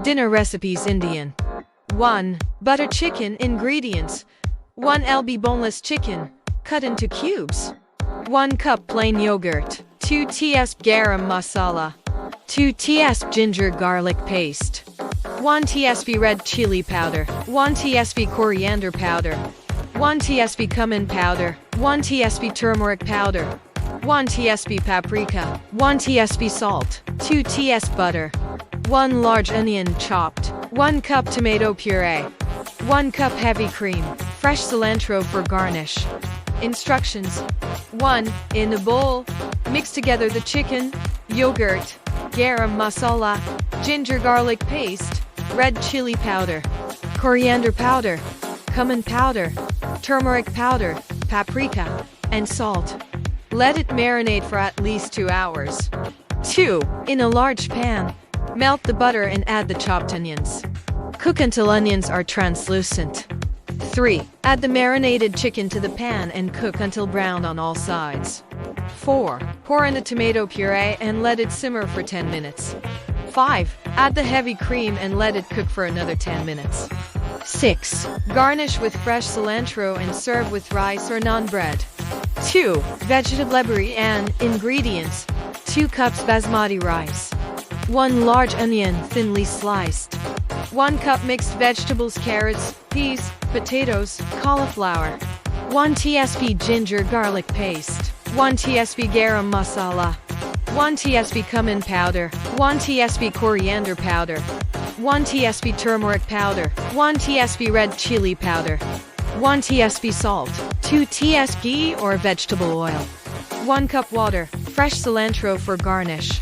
Dinner recipes Indian. 1. Butter chicken ingredients. 1 lb boneless chicken, cut into cubes. 1 cup plain yogurt. 2 tsp garam masala. 2 tsp ginger garlic paste. 1 tsp red chili powder. 1 tsp coriander powder. 1 tsp cumin powder. 1 tsp turmeric powder. 1 tsp paprika. 1 tsp salt. 2 tsp butter. 1 large onion chopped. 1 cup tomato puree. 1 cup heavy cream. Fresh cilantro for garnish. Instructions. 1. In a bowl, mix together the chicken, yogurt, garam masala, ginger garlic paste, red chili powder, coriander powder, cumin powder, turmeric powder, paprika, and salt. Let it marinate for at least 2 hours. 2. In a large pan, melt the butter and add the chopped onions. Cook until onions are translucent. 3. Add the marinated chicken to the pan and cook until brown on all sides. 4. Pour in the tomato puree and let it simmer for 10 minutes. 5. Add the heavy cream and let it cook for another 10 minutes. 6. Garnish with fresh cilantro and serve with rice or naan bread. 2. Vegetable and ingredients. 2 cups basmati rice. 1 large onion thinly sliced. 1 cup mixed vegetables carrots, peas, potatoes, cauliflower. 1 tsp ginger garlic paste. 1 tsp garam masala. 1 tsp cumin powder. 1 tsp coriander powder. 1 tsp turmeric powder. 1 tsp red chili powder. 1 tsp salt. 2 tsp ghee or vegetable oil. 1 cup water. Fresh cilantro for garnish.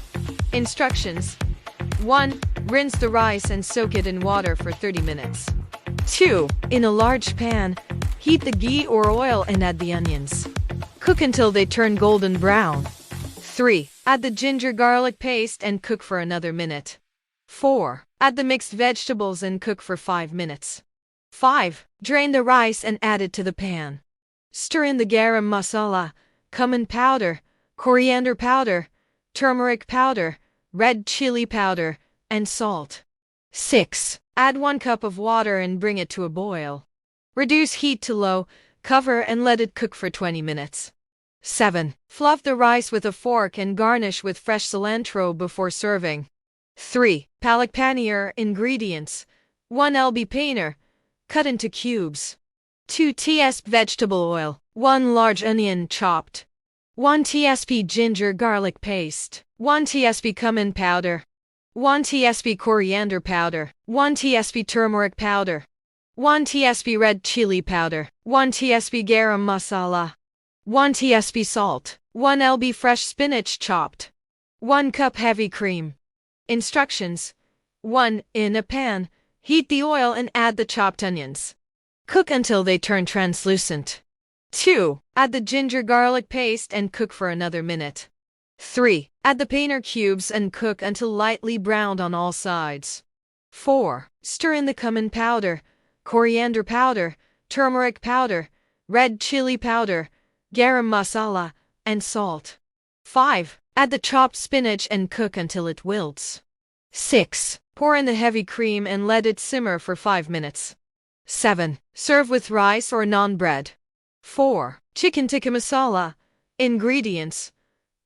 Instructions. 1. Rinse the rice and soak it in water for 30 minutes. 2. In a large pan, heat the ghee or oil and add the onions. Cook until they turn golden brown. 3. Add the ginger garlic paste and cook for another minute. 4. Add the mixed vegetables and cook for 5 minutes. 5. Drain the rice and add it to the pan. Stir in the garam masala, cumin powder, coriander powder, turmeric powder, red chili powder, and salt. 6. Add 1 cup of water and bring it to a boil. Reduce heat to low, cover and let it cook for 20 minutes. 7. Fluff the rice with a fork and garnish with fresh cilantro before serving. 3. Palak paneer ingredients. 1 lb paneer, cut into cubes. 2 tsp vegetable oil. 1 large onion chopped. 1 tsp ginger garlic paste. 1 tsp cumin powder. 1 tsp coriander powder. 1 tsp turmeric powder. 1 tsp red chili powder. 1 tsp garam masala. 1 tsp salt. 1 lb fresh spinach chopped. 1 cup heavy cream. Instructions. 1. In a pan, heat the oil and add the chopped onions. Cook until they turn translucent. 2. Add the ginger garlic paste and cook for another minute. 3. Add the paneer cubes and cook until lightly browned on all sides. 4. Stir in the cumin powder, coriander powder, turmeric powder, red chili powder, garam masala, and salt. 5. Add the chopped spinach and cook until it wilts. 6. Pour in the heavy cream and let it simmer for 5 minutes. 7. Serve with rice or naan bread. 4. Chicken tikka masala. Ingredients.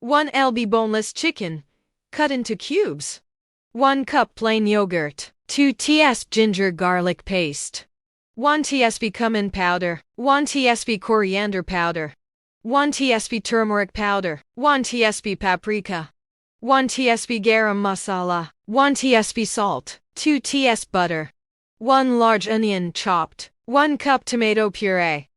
1 lb boneless chicken, cut into cubes. 1 cup plain yogurt. 2 tsp ginger garlic paste. 1 tsp cumin powder. 1 tsp coriander powder. 1 tsp turmeric powder. 1 tsp paprika. 1 tsp garam masala. 1 tsp salt. 2 tsp butter. 1 large onion chopped. 1 cup tomato puree.